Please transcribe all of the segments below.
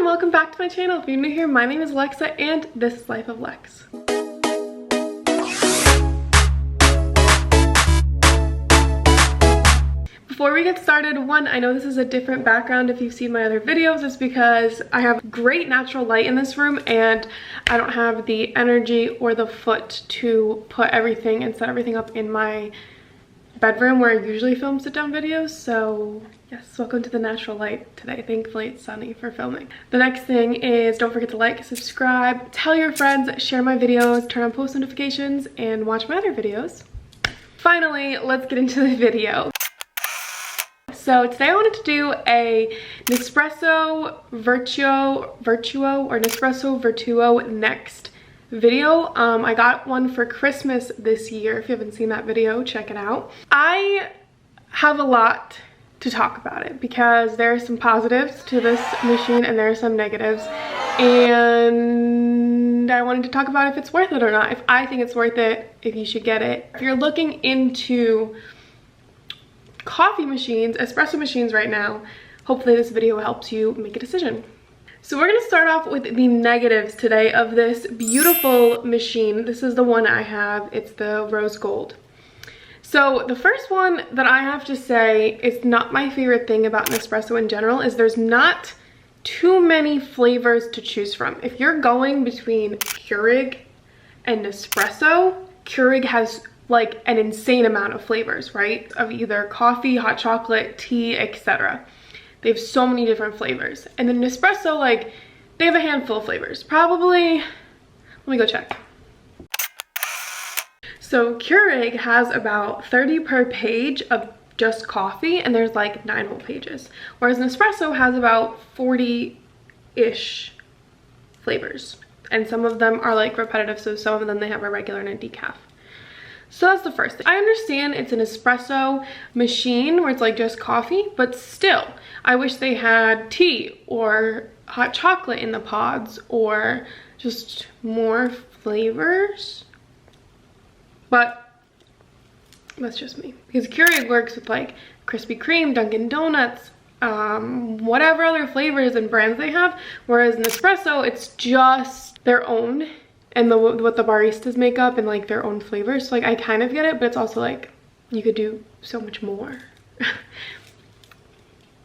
welcome back to my channel. If you're new here, my name is Alexa and this is Life of Lex. Before we get started, I know this is a different background if you've seen my other videos. It's because I have great natural light in this room and I don't have the energy or the foot to put everything and set everything up in my bedroom where I usually film sit-down videos. So yes, welcome to the natural light today. Thankfully it's sunny for filming. The next thing is don't forget to like, subscribe, tell your friends, share my videos, turn on post notifications, and watch my other videos. Finally, let's get into the video. So today I wanted to do a Nespresso Vertuo or Nespresso Vertuo next video. I got one for Christmas this year. If you haven't seen that video, check it out. I have a lot to talk about it because there are some positives to this machine and there are some negatives, and I wanted to talk about if it's worth it or not. If I think it's worth it, if you should get it. If you're looking into coffee machines, espresso machines right now, hopefully this video helps you make a decision. So we're going to start off with the negatives today of this beautiful machine. This is the one I have. It's the rose gold. So the first one that I have to say is not my favorite thing about Nespresso in general is there's not too many flavors to choose from. If you're going between Keurig and Nespresso, Keurig has like an insane amount of flavors, right? Of either coffee, hot chocolate, tea, etc. They have so many different flavors. And then Nespresso, like, they have a handful of flavors. Probably, let me go check. So Keurig has about 30 per page of just coffee, and there's like 9 whole pages. Whereas Nespresso has about 40-ish flavors. And some of them are like repetitive, so some of them they have a regular and a decaf. So that's the first thing. I understand it's an espresso machine where it's like just coffee, but still, I wish they had tea or hot chocolate in the pods or just more flavors. But that's just me. Because Keurig works with like Krispy Kreme, Dunkin' Donuts, whatever other flavors and brands they have. Whereas Nespresso, it's just their own. And what the baristas make up and like their own flavors. So like I kind of get it, but it's also like you could do so much more.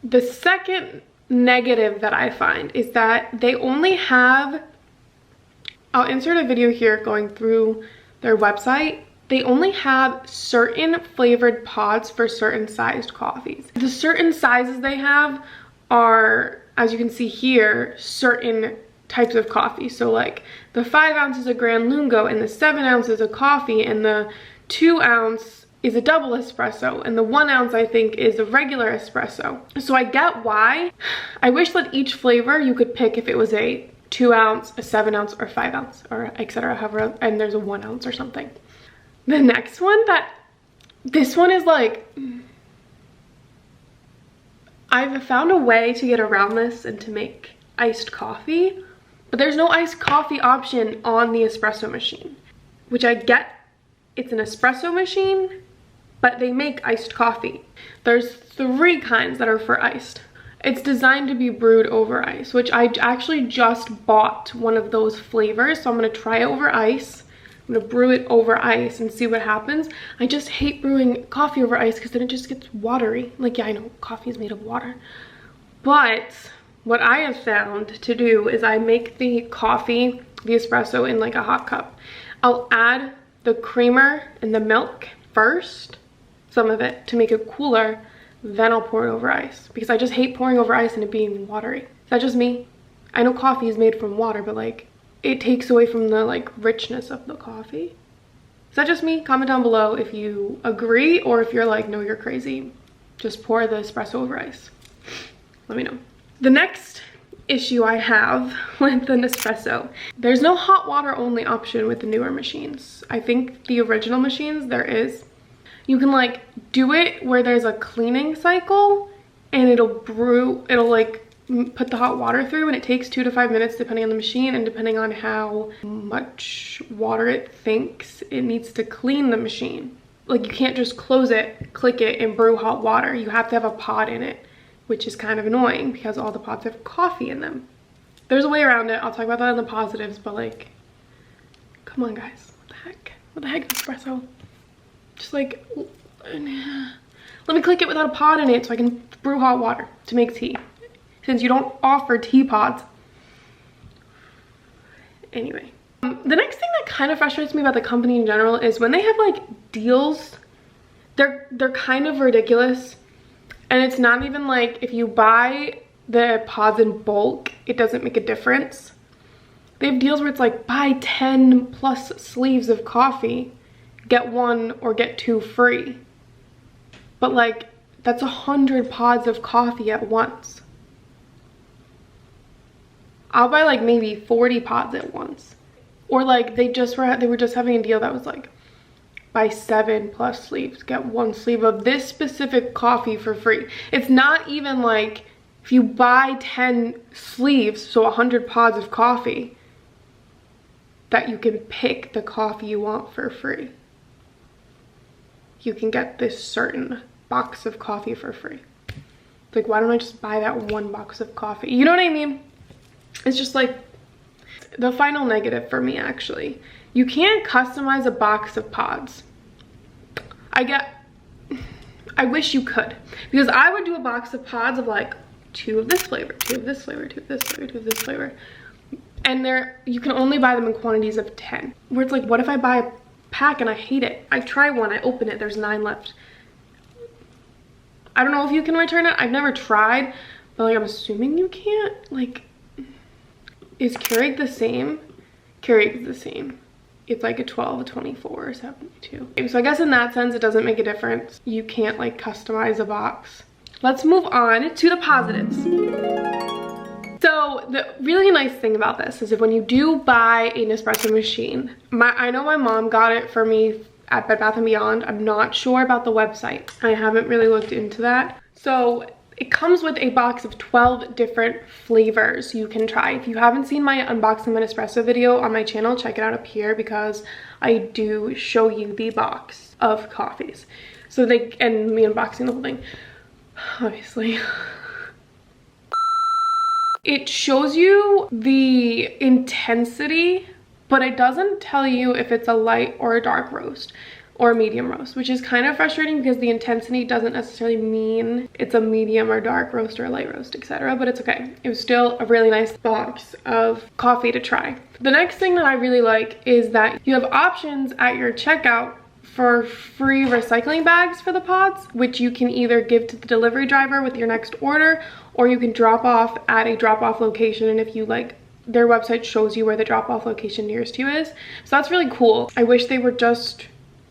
The second negative that I find is that they only have, I'll insert a video here going through their website. They only have certain flavored pods for certain sized coffees. The certain sizes they have are, as you can see here, certain types of coffee. So like the 5 ounces of Grand Lungo and the 7 ounces of coffee and the 2 ounce is a double espresso and the 1 ounce I think is a regular espresso. So I get why. I wish that each flavor you could pick if it was a 2 ounce, a 7 ounce, or 5 ounce, or etc. However, and there's a 1 ounce or something. The next one, this one is like, I've found a way to get around this and to make iced coffee. But there's no iced coffee option on the espresso machine, which I get. It's an espresso machine, but they make iced coffee. There's 3 kinds that are for iced. It's designed to be brewed over ice, which I actually just bought one of those flavors. So I'm gonna try it over ice. I'm gonna brew it over ice and see what happens. I just hate brewing coffee over ice because then it just gets watery. Like, yeah, I know coffee is made of water, but what I have found to do is I make the coffee, the espresso, in like a hot cup. I'll add the creamer and the milk first, some of it, to make it cooler. Then I'll pour it over ice because I just hate pouring over ice and it being watery. Is that just me? I know coffee is made from water, but like it takes away from the like richness of the coffee. Is that just me? Comment down below if you agree or if you're like, no, you're crazy. Just pour the espresso over ice. Let me know. The next issue I have with the Nespresso, there's no hot water only option with the newer machines. I think the original machines there is. You can like do it where there's a cleaning cycle and it'll like put the hot water through, and it takes 2 to 5 minutes depending on the machine and depending on how much water it thinks it needs to clean the machine. Like you can't just close it, click it, and brew hot water. You have to have a pod in it, which is kind of annoying because all the pods have coffee in them. There's a way around it. I'll talk about that in the positives, but like, come on guys, what the heck? What the heck, Nespresso? Just like, let me click it without a pod in it so I can brew hot water to make tea. Since you don't offer tea pods. Anyway. The next thing that kind of frustrates me about the company in general is when they have like deals, they're kind of ridiculous. And it's not even like if you buy the pods in bulk, it doesn't make a difference. They have deals where it's like buy 10 plus sleeves of coffee, get 1 or get 2 free. But like that's 100 pods of coffee at once. I'll buy like maybe 40 pods at once. Or like they were just having a deal that was like buy 7 plus sleeves, get 1 sleeve of this specific coffee for free. It's not even like if you buy 10 sleeves, so 100 pods of coffee, that you can pick the coffee you want for free. You can get this certain box of coffee for free. Like, why don't I just buy that 1 box of coffee? You know what I mean? It's just like the final negative for me, actually. You can't customize a box of pods. I wish you could, because I would do a box of pods of like 2 of this flavor, 2 of this flavor, 2 of this flavor, 2 of this flavor. And you can only buy them in quantities of 10. Where it's like, what if I buy a pack and I hate it? I try one, I open it, there's 9 left. I don't know if you can return it. I've never tried, but like I'm assuming you can't. Like, is Keurig the same? Keurig is the same. It's like a 12, a 24, or 72. So I guess in that sense, it doesn't make a difference. You can't like customize a box. Let's move on to the positives. So the really nice thing about this is if when you do buy a Nespresso machine, I know my mom got it for me at Bed Bath & Beyond. I'm not sure about the website. I haven't really looked into that. So it comes with a box of 12 different flavors you can try. If you haven't seen my unboxing my Nespresso video on my channel, check it out up here because I do show you the box of coffees. So and me unboxing the whole thing, obviously. It shows you the intensity, but it doesn't tell you if it's a light or a dark roast or a medium roast, which is kind of frustrating because the intensity doesn't necessarily mean it's a medium or dark roast or a light roast, etc. But it's okay. It was still a really nice box of coffee to try. The next thing that I really like is that you have options at your checkout for free recycling bags for the pods, which you can either give to the delivery driver with your next order, or you can drop off at a drop-off location. And if you like, their website shows you where the drop-off location nearest you is. So that's really cool. I wish they were just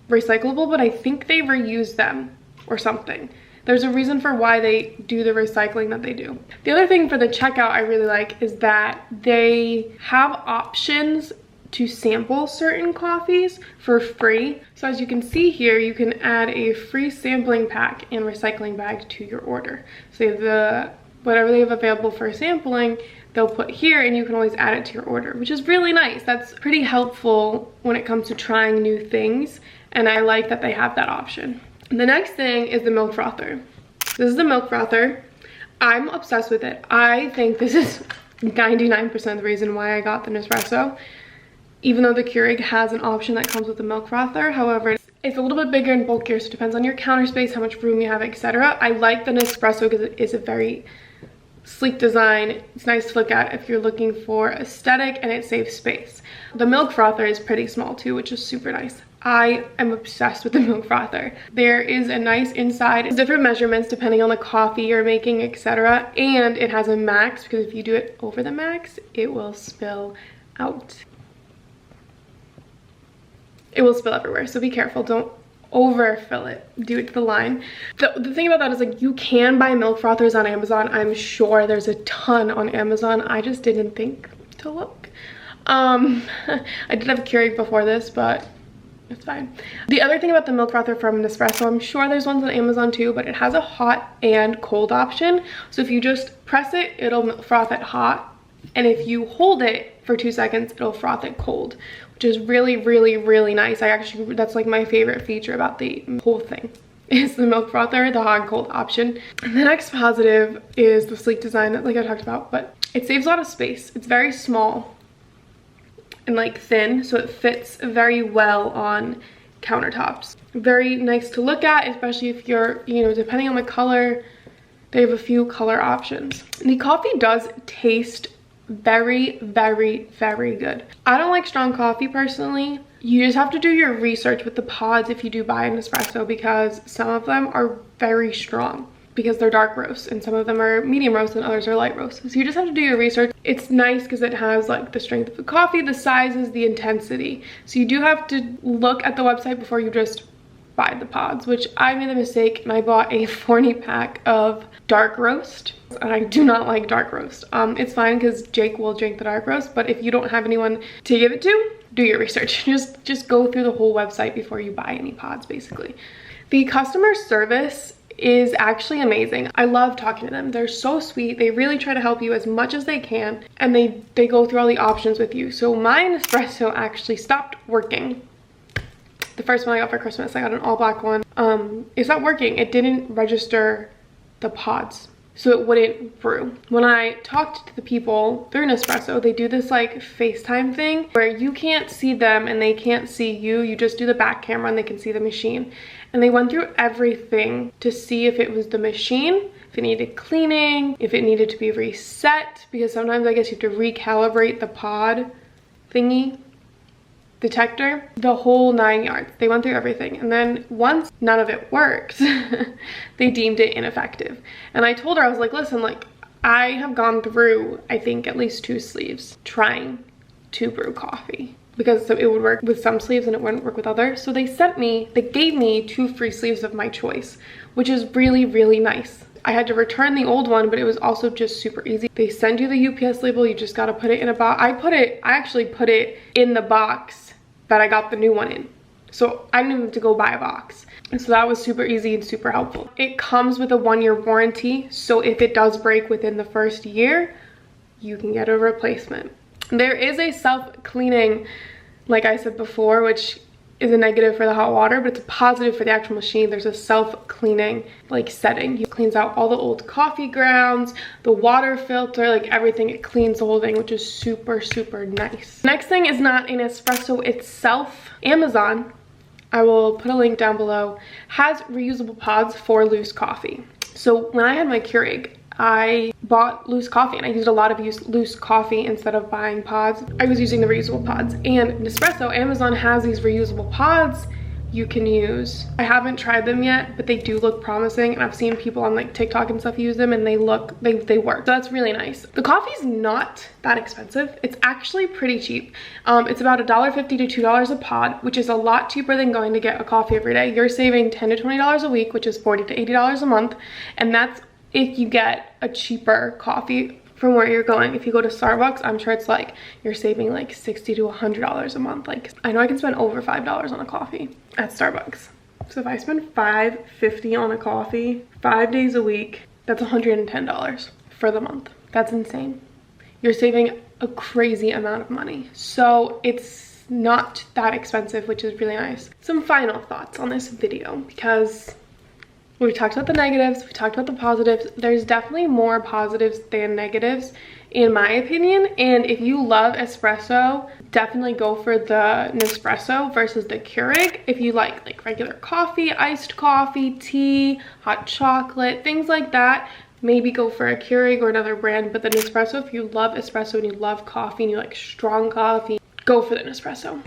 recyclable, but I think they reuse them or something. There's a reason for why they do the recycling that they do. The other thing for the checkout I really like is that they have options to sample certain coffees for free. So as you can see here, you can add a free sampling pack and recycling bag to your order. So whatever they have available for sampling, they'll put here and you can always add it to your order, which is really nice. That's pretty helpful when it comes to trying new things. And I like that they have that option. The next thing is the milk frother. This is the milk frother. I'm obsessed with it. I think this is 99% the reason why I got the Nespresso. Even though the Keurig has an option that comes with the milk frother. However, it's a little bit bigger and bulkier, so it depends on your counter space, how much room you have, etc. I like the Nespresso because it is a very sleek design. It's nice to look at if you're looking for aesthetic, and it saves space. The milk frother is pretty small too, which is super nice. I am obsessed with the milk frother. There is a nice inside, different measurements depending on the coffee you're making, etc. And it has a max, because if you do it over the max, it will spill out. It will spill everywhere, so be careful. Don't overfill it. Do it to the line. The thing about that is, like, you can buy milk frothers on Amazon. I'm sure there's a ton on Amazon. I just didn't think to look. I did have a Keurig before this, but it's fine. The other thing about the milk frother from Nespresso, I'm sure there's ones on Amazon too, but it has a hot and cold option. So if you just press it, it'll froth it hot. And if you hold it for 2 seconds, it'll froth it cold, which is really, really, really nice. That's like my favorite feature about the whole thing, is the milk frother, the hot and cold option. And the next positive is the sleek design, like I talked about, but It saves a lot of space. It's very small and like thin, so it fits very well on countertops. Very nice to look at, especially if you're, you know, depending on the color, they have a few color options. The coffee does taste very, very, very good. I don't like strong coffee personally. You just have to do your research with the pods if you do buy an espresso, because some of them are very strong because they're dark roast, and some of them are medium roast and others are light roast. So you just have to do your research. It's nice because it has like the strength of the coffee, the sizes, the intensity. So you do have to look at the website before you just buy the pods, which I made the mistake and I bought a 40 pack of dark roast, and I do not like dark roast. It's fine because Jake will drink the dark roast, but if you don't have anyone to give it to, do your research. Just go through the whole website before you buy any pods, basically. The customer service is actually amazing. I love talking to them. They're so sweet. They really try to help you as much as they can, and they go through all the options with you. So my Nespresso actually stopped working. The first one I got for Christmas, I got an all black one. It's not working. It didn't register the pods, so it wouldn't brew. When I talked to the people through Nespresso, they do this like FaceTime thing where you can't see them and they can't see you. You just do the back camera and they can see the machine. And they went through everything to see if it was the machine, if it needed cleaning, if it needed to be reset, because sometimes I guess you have to recalibrate the pod thingy detector, the whole 9 yards. They went through everything, and then once none of it worked, they deemed it ineffective. And I told her, I was like, listen, like, I have gone through, I think, at least 2 sleeves trying to brew coffee, because it would work with some sleeves and it wouldn't work with others. So they gave me 2 free sleeves of my choice, which is really, really nice. I had to return the old one, but it was also just super easy. They send you the UPS label, you just gotta put it in a box. I actually put it in the box that I got the new one in. So I didn't even have to go buy a box. And so that was super easy and super helpful. It comes with a 1-year warranty, so if it does break within the first year, you can get a replacement. There is a self-cleaning, like I said before, which is a negative for the hot water, but it's a positive for the actual machine. There's a self-cleaning like setting. It cleans out all the old coffee grounds, the water filter, like everything. It cleans the whole thing, which is super, super nice. Next thing is not an espresso itself. Amazon, I will put a link down below, has reusable pods for loose coffee. So when I had my Keurig, I bought loose coffee and I used a lot of loose coffee instead of buying pods. I was using the reusable pods. And Nespresso, Amazon has these reusable pods you can use. I haven't tried them yet, but they do look promising, and I've seen people on like TikTok and stuff use them, and they work. So that's really nice. The coffee's not that expensive. It's actually pretty cheap. It's about $1.50 to $2 a pod, which is a lot cheaper than going to get a coffee every day. You're saving $10 to $20 a week, which is $40 to $80 a month, and that's if you get a cheaper coffee from where you're going. If you go to Starbucks, I'm sure it's like you're saving like $60 to $100 a month. Like, I know I can spend over $5 on a coffee at Starbucks. So if I spend $5.50 on a coffee 5 days a week, that's $110 for the month. That's insane. You're saving a crazy amount of money. So it's not that expensive, which is really nice. Some final thoughts on this video, because we talked about the negatives, we talked about the positives. There's definitely more positives than negatives, in my opinion. And if you love espresso, definitely go for the Nespresso versus the Keurig. If you like regular coffee, iced coffee, tea, hot chocolate, things like that, maybe go for a Keurig or another brand. But the Nespresso, if you love espresso and you love coffee and you like strong coffee, go for the Nespresso.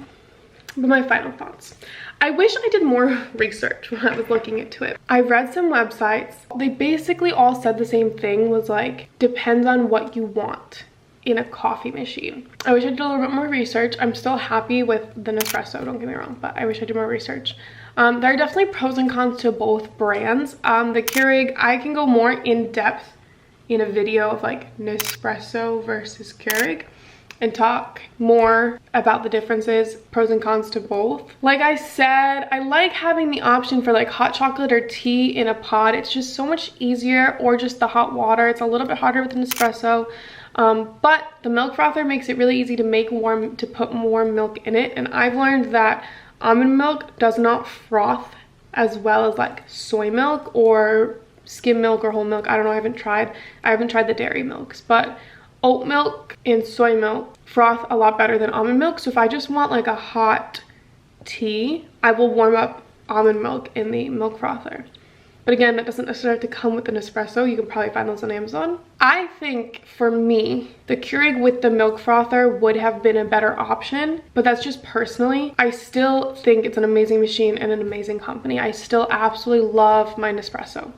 But my final thoughts. I wish I did more research when I was looking into it. I read some websites. They basically all said the same thing, was like, depends on what you want in a coffee machine. I wish I did a little bit more research. I'm still happy with the Nespresso, don't get me wrong, but I wish I did more research. There are definitely pros and cons to both brands. The Keurig, I can go more in depth in a video of like Nespresso versus Keurig and talk more about the differences, pros and cons to both. Like I said, I like having the option for like hot chocolate or tea in a pod. It's just so much easier, or just the hot water. It's a little bit harder with an espresso. But the milk frother makes it really easy to put more milk in it. And I've learned that almond milk does not froth as well as like soy milk or skim milk or whole milk. I don't know, I haven't tried the dairy milks, but oat milk and soy milk froth a lot better than almond milk. So if I just want like a hot tea, I will warm up almond milk in the milk frother. But again, that doesn't necessarily have to come with an espresso. You can probably find those on Amazon. I think for me, the Keurig with the milk frother would have been a better option, but that's just personally. I still think it's an amazing machine and an amazing company. I still absolutely love my Nespresso.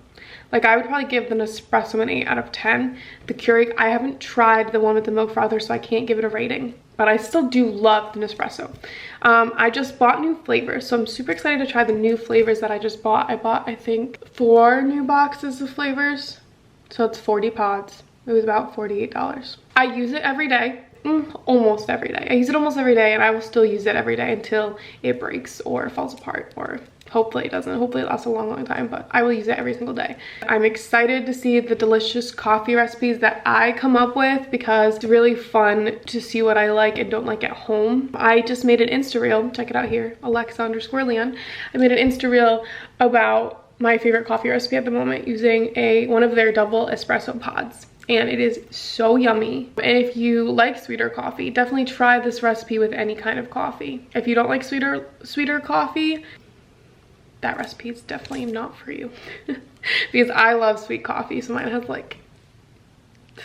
Like, I would probably give the Nespresso an 8 out of 10. The Keurig, I haven't tried the one with the milk frother, so I can't give it a rating. But I still do love the Nespresso. I just bought new flavors, so I'm super excited to try the new flavors that I just bought. I bought, I think, 4 new boxes of flavors. So it's 40 pods. It was about $48. I use it every day. Almost every day. I use it almost every day, and I will still use it every day until it breaks or falls apart, or hopefully it doesn't. Hopefully it lasts a long time, but I will use it every single day. I'm excited to see the delicious coffee recipes that I come up with, because it's really fun to see what I like and don't like at home. I just made an Insta reel. Check it out here, Alexa_Leon. I made an Insta reel about my favorite coffee recipe at the moment using one of their double espresso pods. And it is so yummy. And if you like sweeter coffee, definitely try this recipe with any kind of coffee. If you don't like sweeter coffee, that recipe is definitely not for you. Because I love sweet coffee, so mine has like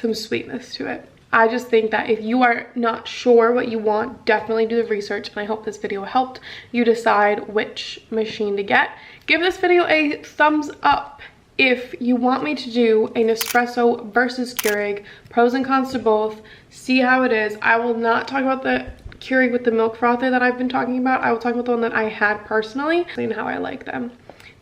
some sweetness to it. I just think that if you are not sure what you want, definitely do the research, and I hope this video helped you decide which machine to get. Give this video a thumbs up if you want me to do a Nespresso versus Keurig, pros and cons to both, see how it is. I will not talk about the Keurig with the milk frother that I've been talking about. I will talk about the one that I had personally and how I like them,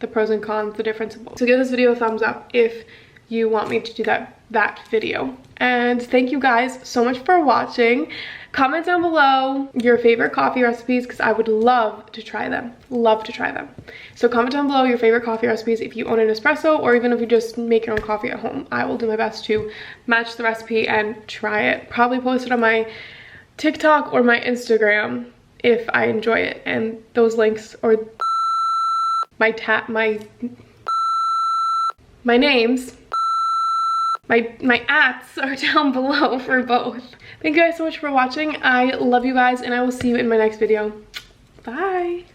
the pros and cons, the difference of both. So give this video a thumbs up if you want me to do that video. And thank you guys so much for watching. Comment down below your favorite coffee recipes, because I would love to try them. Love to try them. So comment down below your favorite coffee recipes if you own an espresso, or even if you just make your own coffee at home. I will do my best to match the recipe and try it. Probably post it on my TikTok or my Instagram if I enjoy it. And those links, or my names, my ats are down below for both. Thank you guys so much for watching. I love you guys, and I will see you in my next video. Bye.